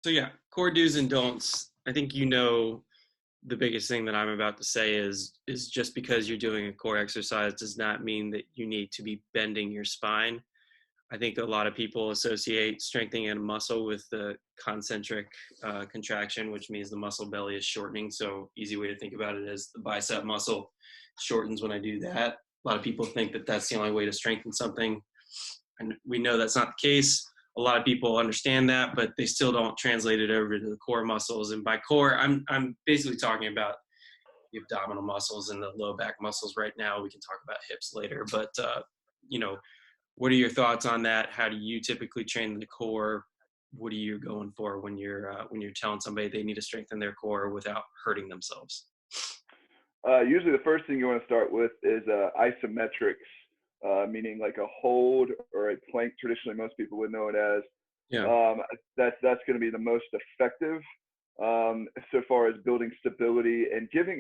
So yeah, core do's and don'ts. I think the biggest thing that I'm about to say is just because you're doing a core exercise does not mean that you need to be bending your spine. I think a lot of people associate strengthening a muscle with the concentric contraction, which means the muscle belly is shortening. So easy way to think about it is the bicep muscle shortens when I do that. A lot of people think that that's the only way to strengthen something, and we know that's not the case. A lot of people understand that, but they still don't translate it over to the core muscles. And by core, I'm basically talking about the abdominal muscles and the low back muscles right now. We can talk about hips later, but you know, what are your thoughts on that? How do you typically train the core? What are you going for when you're telling somebody they need to strengthen their core without hurting themselves? Usually, the first thing you want to start with is isometrics, meaning like a hold or a plank. Traditionally, most people would know it as. Yeah. That's going to be the most effective so far as building stability and giving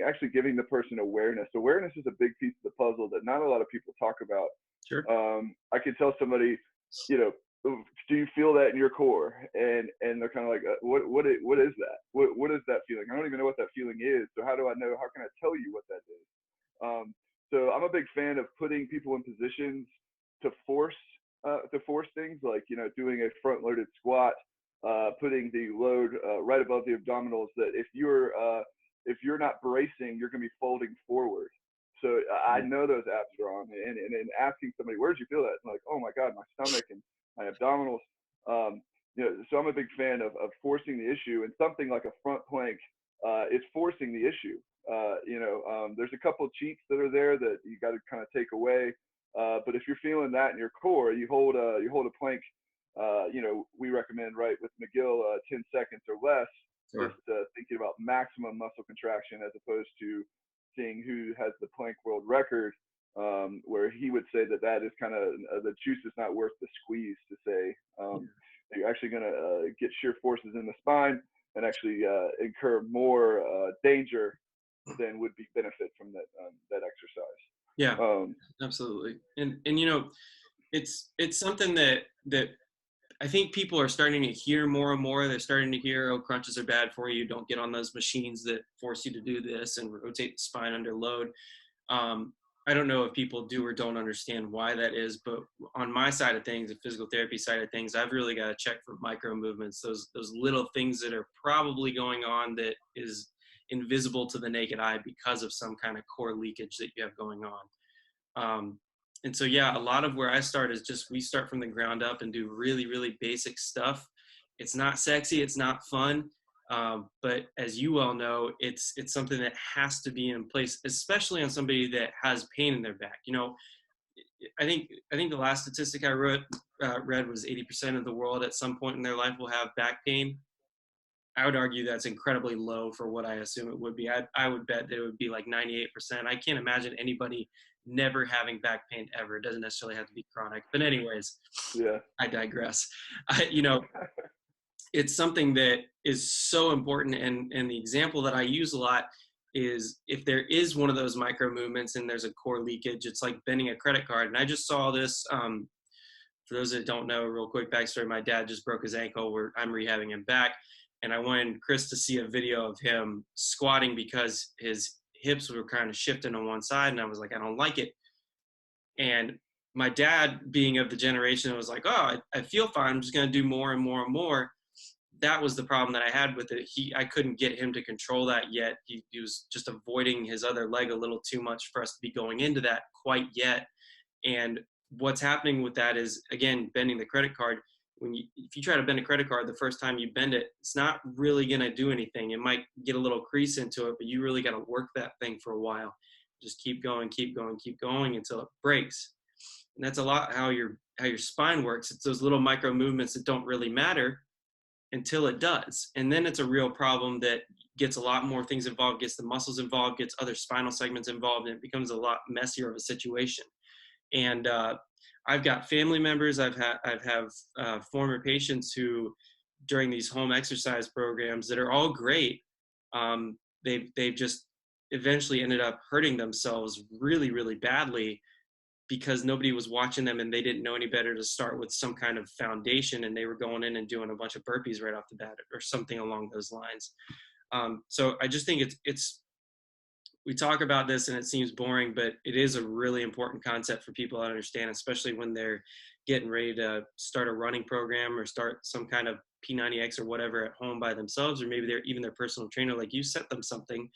the person awareness. Awareness is a big piece of the puzzle that not a lot of people talk about. Sure. I could tell somebody, you know, do you feel that in your core? And they're kind of like, what is that? What is that feeling? I don't even know what that feeling is. So how do I know? How can I tell you what that is? So I'm a big fan of putting people in positions to force things, like doing a front loaded squat, putting the load right above the abdominals. That if you're not bracing, you're going to be folding forward. So I know those abs are on, and asking somebody, where did you feel that? I'm like, oh my God, my stomach and my abdominals. So I'm a big fan of forcing the issue, and something like a front plank is forcing the issue. There's a couple of cheats that are there that you got to kind of take away. But if you're feeling that in your core, you hold a plank. We recommend, right, with McGill, 10 seconds or less, Sure. just thinking about maximum muscle contraction as opposed to seeing who has the plank world record, where he would say that is kind of the juice is not worth the squeeze, to say you're actually going to get shear forces in the spine and actually incur more danger than would be benefit from that exercise. Yeah, Um, absolutely. And it's something that I think people are starting to hear more and more. They're starting to hear, oh, crunches are bad for you. Don't get on those machines that force you to do this and rotate the spine under load. Um, I don't know if people do or don't understand why that is, but on my side of things, the physical therapy side of things, I've really got to check for micro movements, those little things that are probably going on that is invisible to the naked eye because of some kind of core leakage that you have going on. Um, and so, yeah, a lot of where I start is just we start from the ground up and do really, really basic stuff. It's not sexy, it's not fun, but as you well know, it's something that has to be in place, especially on somebody that has pain in their back. I think the last statistic I read was 80% of the world at some point in their life will have back pain. I would argue that's incredibly low for what I assume it would be. I would bet that it would be like 98%. I can't imagine anybody never having back pain ever. It doesn't necessarily have to be chronic. But anyways, yeah. I digress. It's something that is so important. And the example that I use a lot is if there is one of those micro movements and there's a core leakage, it's like bending a credit card. And I just saw this. For those that don't know, real quick backstory, my dad just broke his ankle. I'm rehabbing him back. And I wanted Chris to see a video of him squatting because his hips were kind of shifting on one side. And I was like, I don't like it. And my dad, being of the generation that was like, oh, I feel fine. I'm just going to do more and more and more. That was the problem that I had with it. I couldn't get him to control that yet. He was just avoiding his other leg a little too much for us to be going into that quite yet. And what's happening with that is, again, bending the credit card. If you try to bend a credit card the first time you bend it, it's not really going to do anything. It might get a little crease into it, but you really got to work that thing for a while. Just keep going, keep going, keep going until it breaks. And that's a lot how your spine works. It's those little micro movements that don't really matter until it does. And then it's a real problem that gets a lot more things involved, gets the muscles involved, gets other spinal segments involved, and it becomes a lot messier of a situation. And I've got family members, I've have former patients who, during these home exercise programs that are all great, they've just eventually ended up hurting themselves really, really badly because nobody was watching them and they didn't know any better to start with some kind of foundation, and they were going in and doing a bunch of burpees right off the bat or something along those lines. So I just think it's we talk about this and it seems boring, but it is a really important concept for people to understand, especially when they're getting ready to start a running program or start some kind of P90X or whatever at home by themselves, or maybe they're even their personal trainer. Like, you set them something,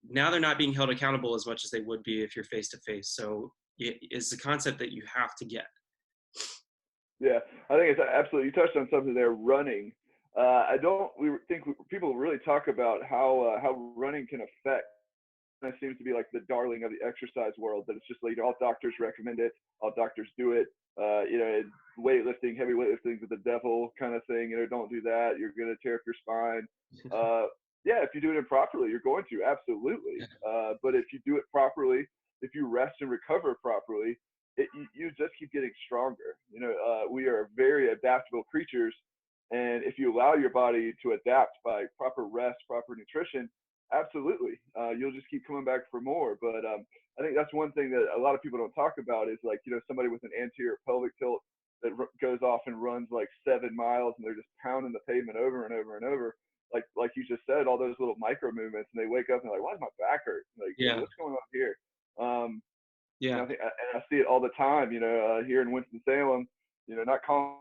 now they're not being held accountable as much as they would be if you're face to face. So it's a concept that you have to get. Yeah, I think it's absolutely. You touched on something there, running. I don't. We think people really talk about how running can affect. That seems to be like the darling of the exercise world. That it's just like all doctors recommend it, all doctors do it. You know, weightlifting, heavy weightlifting is the devil kind of thing. You know, don't do that. You're gonna tear up your spine. Yeah, if you do it improperly, you're going to absolutely. But if you do it properly, if you rest and recover properly, you just keep getting stronger. You know, we are very adaptable creatures, and if you allow your body to adapt by proper rest, proper nutrition, absolutely, you'll just keep coming back for more. But I think that's one thing that a lot of people don't talk about is, like, you know, somebody with an anterior pelvic tilt that goes off and runs like 7 miles and they're just pounding the pavement over and over and over. Like you just said, all those little micro movements, and they wake up and they're like, why does my back hurt? Like, you know, Yeah. what's going on here? And Yeah. I think, and I see it all the time, you know, here in Winston-Salem, you know, not calling,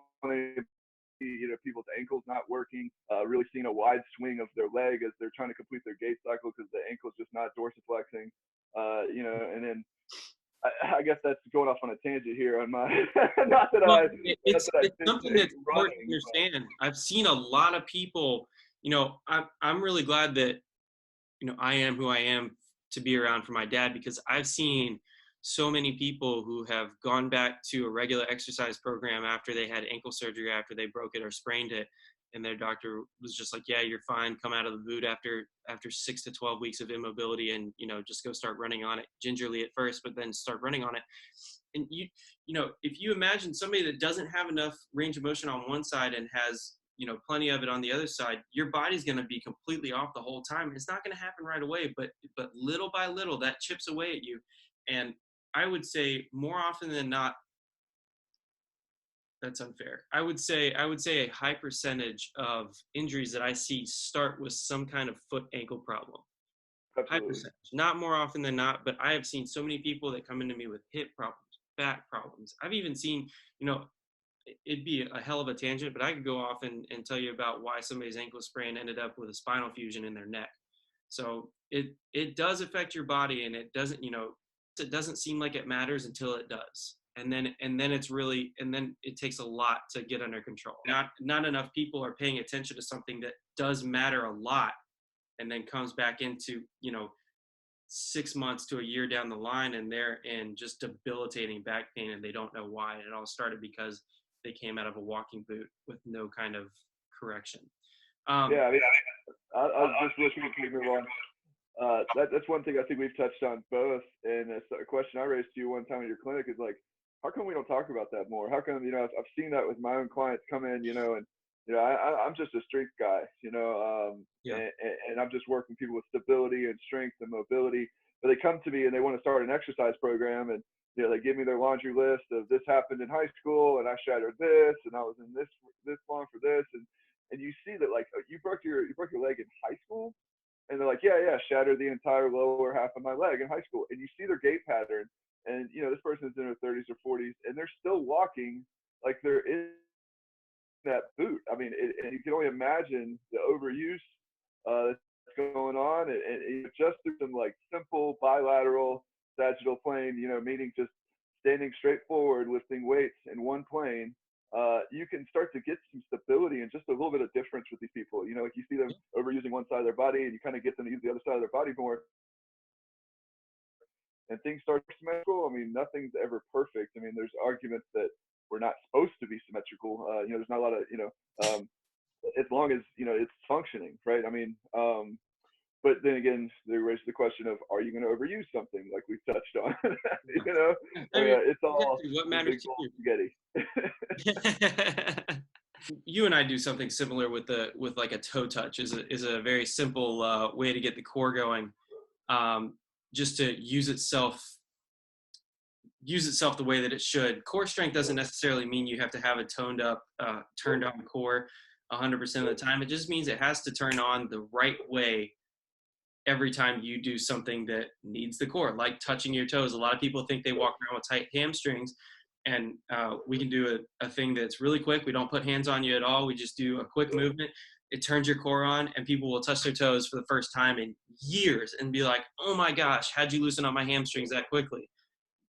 you know, people's ankles not working, really seeing a wide swing of their leg as they're trying to complete their gait cycle because the ankle's just not dorsiflexing, you know, and then I guess that's going off on a tangent here on my, not that Well, I, not it's that I it's did something that's important to running, understand. I've seen a lot of people, you know, I'm really glad that, you know, I am who I am to be around for my dad, because I've seen so many people who have gone back to a regular exercise program after they had ankle surgery, after they broke it or sprained it, and their doctor was just like, yeah, you're fine, come out of the boot after 6 to 12 weeks of immobility, and, you know, just go start running on it, gingerly at first, but then start running on it. And you know, if you imagine somebody that doesn't have enough range of motion on one side and has, you know, plenty of it on the other side, your body's going to be completely off the whole time. It's not going to happen right away, but little by little that chips away at you. And I would say more often than not, that's unfair. I would say a high percentage of injuries that I see start with some kind of foot ankle problem. High absolutely. percentage, not more often than not, but I have seen so many people that come into me with hip problems, back problems. I've even seen, you know, it'd be a hell of a tangent, but I could go off and tell you about why somebody's ankle sprain ended up with a spinal fusion in their neck. So it does affect your body, and it doesn't, you know, it doesn't seem like it matters until it does. And then it's really, and then it takes a lot to get under control. Not enough people are paying attention to something that does matter a lot, and then comes back into, you know, 6 months to a year down the line, and they're in just debilitating back pain, and they don't know why. And it all started because they came out of a walking boot with no kind of correction. Yeah, I mean, I was just looking to move on. That's one thing I think we've touched on both. And a question I raised to you one time in your clinic is like, how come we don't talk about that more? How come, you know, I've seen that with my own clients come in, you know, and, you know, I'm just a strength guy, you know, Yeah. and I'm just working people with stability and strength and mobility. But they come to me and they want to start an exercise program, and, you know, they give me their laundry list of this happened in high school and I shattered this and I was in this long for this, and you see that, like, you broke your leg in high school, and they're like, yeah, shattered the entire lower half of my leg in high school. And you see their gait pattern, and, you know, this person's in their 30s or 40s, and they're still walking like they're in that boot. I mean, and you can only imagine the overuse that's going on, and just through some like simple bilateral sagittal plane, you know, meaning just standing straight forward, lifting weights in one plane. You can start to get some stability and just a little bit of difference with these people. You know, like you see them overusing one side of their body, and you kind of get them to use the other side of their body more, and things start symmetrical. I mean, nothing's ever perfect. I mean, there's arguments that we're not supposed to be symmetrical. You know, there's not a lot of, you know, as long as, you know, it's functioning, right? I mean, but then again, they raise the question of, are you going to overuse something, like we touched on? You know, I mean, it's all exactly what the matters big to bowl you. of spaghetti. You and I do something similar with like a toe touch is a very simple way to get the core going, just to use itself use itself the way that it should. Core strength doesn't necessarily mean you have to have a toned up, turned on core 100% of the time. It just means it has to turn on the right way every time you do something that needs the core, like touching your toes. A lot of people think they walk around with tight hamstrings, and we can do a thing that's really quick. We don't put hands on you at all. We just do a quick movement. It turns your core on, and people will touch their toes for the first time in years and be like, oh my gosh, how'd you loosen up my hamstrings that quickly?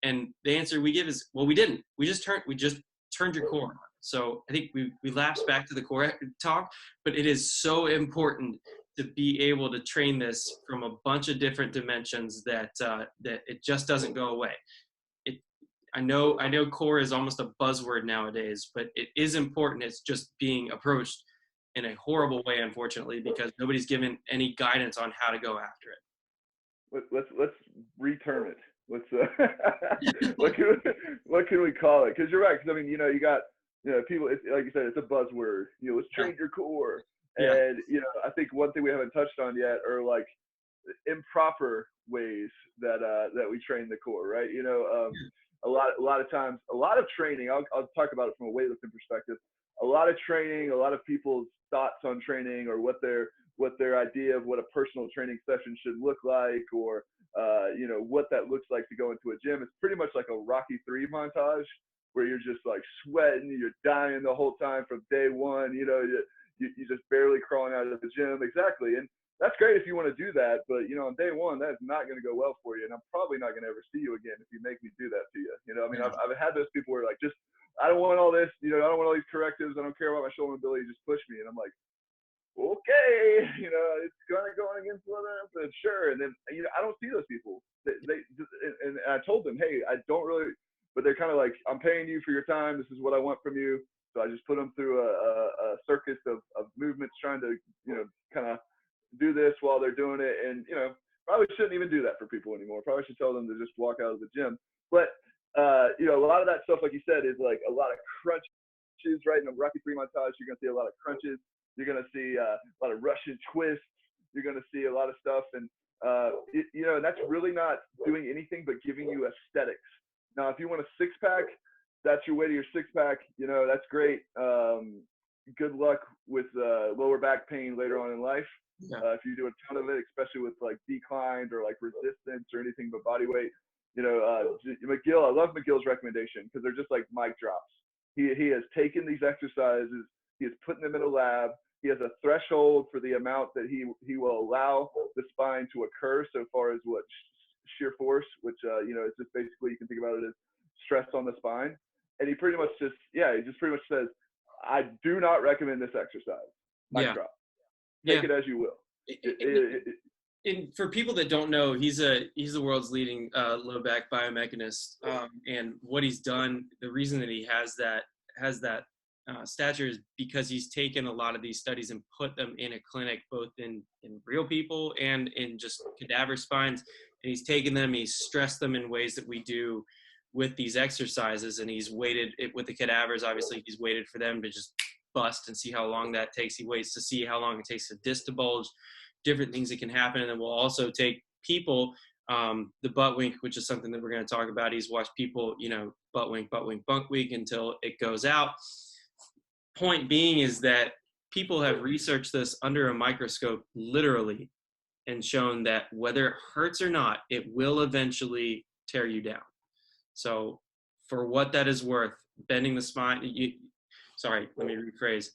And the answer we give is, well, we didn't. We just turned your core on. So I think we lapse back to the core talk, but it is so important to be able to train this from a bunch of different dimensions that that it just doesn't go away. I know core is almost a buzzword nowadays, but it is important. It's just being approached in a horrible way, unfortunately, because nobody's given any guidance on how to go after it. Let's reterm it. Let's what can we call it? Because you're right. Because I mean, you got people. It's, like you said, it's a buzzword. Let's train your core. Yeah. And I think one thing we haven't touched on yet are like improper ways that we train the core, right? A lot of times, a lot of training. I'll talk about it from a weightlifting perspective. A lot of training, a lot of people's thoughts on training, or what their idea of what a personal training session should look like, or what that looks like to go into a gym. It's pretty much like a Rocky III montage, where you're just like sweating, you're dying the whole time from day one. You're just barely crawling out of the gym. Exactly. And that's great if you want to do that, but on day one, that's not going to go well for you, and I'm probably not going to ever see you again if you make me do that to you. I mean, I've had those people where like, just, I don't want all this, I don't want all these correctives, I don't care about my shoulder mobility, just push me, and I'm like, okay, it's kind of going against what I'm saying, sure. And then I don't see those people. And I told them, hey, I don't really, but they're kind of like, I'm paying you for your time. This is what I want from you. So I just put them through a circus of movements, trying to kind of do this while they're doing it. And probably shouldn't even do that for people anymore. Probably should tell them to just walk out of the gym. But a lot of that stuff, like you said, is like a lot of crunches, right? In a Rocky III montage, you're gonna see a lot of crunches. You're gonna see a lot of Russian twists. You're gonna see a lot of stuff, and that's really not doing anything but giving you aesthetics. Now, if you want a six-pack, that's your way to your six-pack. That's great. Good luck with lower back pain later on in life. Yeah. If you do a ton of it, especially with like declined or like resistance or anything but body weight. McGill, I love McGill's recommendation, because they're just like mic drops. He has taken these exercises, he is putting them in a lab. He has a threshold for the amount that he will allow the spine to occur, so far as what shear force, which is just basically, you can think about it as stress on the spine. And he pretty much pretty much says, I do not recommend this exercise. Mic drop. Take it as you will. And for people that don't know, he's the world's leading low back biomechanist, and what he's done, the reason that he has that stature is because he's taken a lot of these studies and put them in a clinic, both in real people and in just cadaver spines, and he's taken them, he's stressed them in ways that we do with these exercises, and he's weighted it with the cadavers. Obviously, he's waited for them to just bust and see how long that takes. He waits to see how long it takes a disc to bulge, different things that can happen. And then we'll also take people, the butt wink, which is something that we're going to talk about. He's watched people, butt wink, bunk wink until it goes out. Point being is that people have researched this under a microscope, literally, and shown that whether it hurts or not, it will eventually tear you down. So for what that is worth, bending the spine, let me rephrase.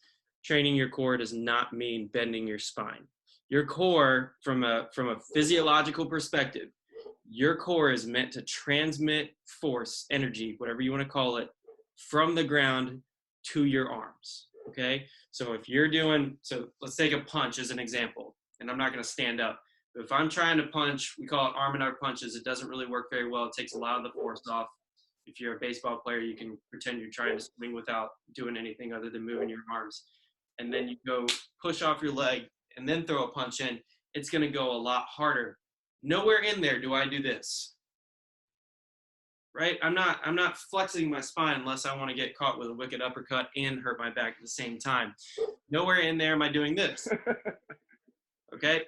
Training your core does not mean bending your spine. Your core, from a physiological perspective, your core is meant to transmit force, energy, whatever you want to call it, from the ground to your arms. Okay? So let's take a punch as an example, and I'm not going to stand up. But if I'm trying to punch, we call it arm and arm punches. It doesn't really work very well. It takes a lot of the force off. If you're a baseball player, you can pretend you're trying to swing without doing anything other than moving your arms. And then you go push off your leg and then throw a punch in. It's going to go a lot harder. Nowhere in there do I do this. Right? I'm not flexing my spine unless I want to get caught with a wicked uppercut and hurt my back at the same time. Nowhere in there am I doing this. Okay?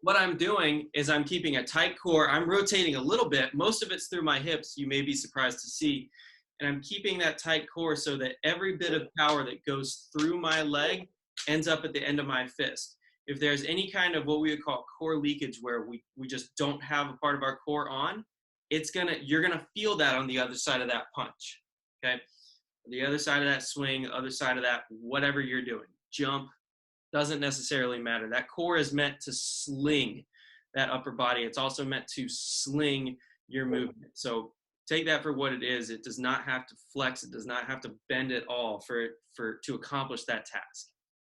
what I'm doing is I'm keeping a tight core. I'm rotating a little bit. Most of it's through my hips, you may be surprised to see. And I'm keeping that tight core so that every bit of power that goes through my leg ends up at the end of my fist. If there's any kind of what we would call core leakage where we just don't have a part of our core on, you're gonna feel that on the other side of that punch. Okay. The other side of that swing, the other side of that, whatever you're doing, jump, doesn't necessarily matter. That core is meant to sling that upper body. It's also meant to sling your movement. So take that for what it is. It does not have to flex. It does not have to bend at all to accomplish that task.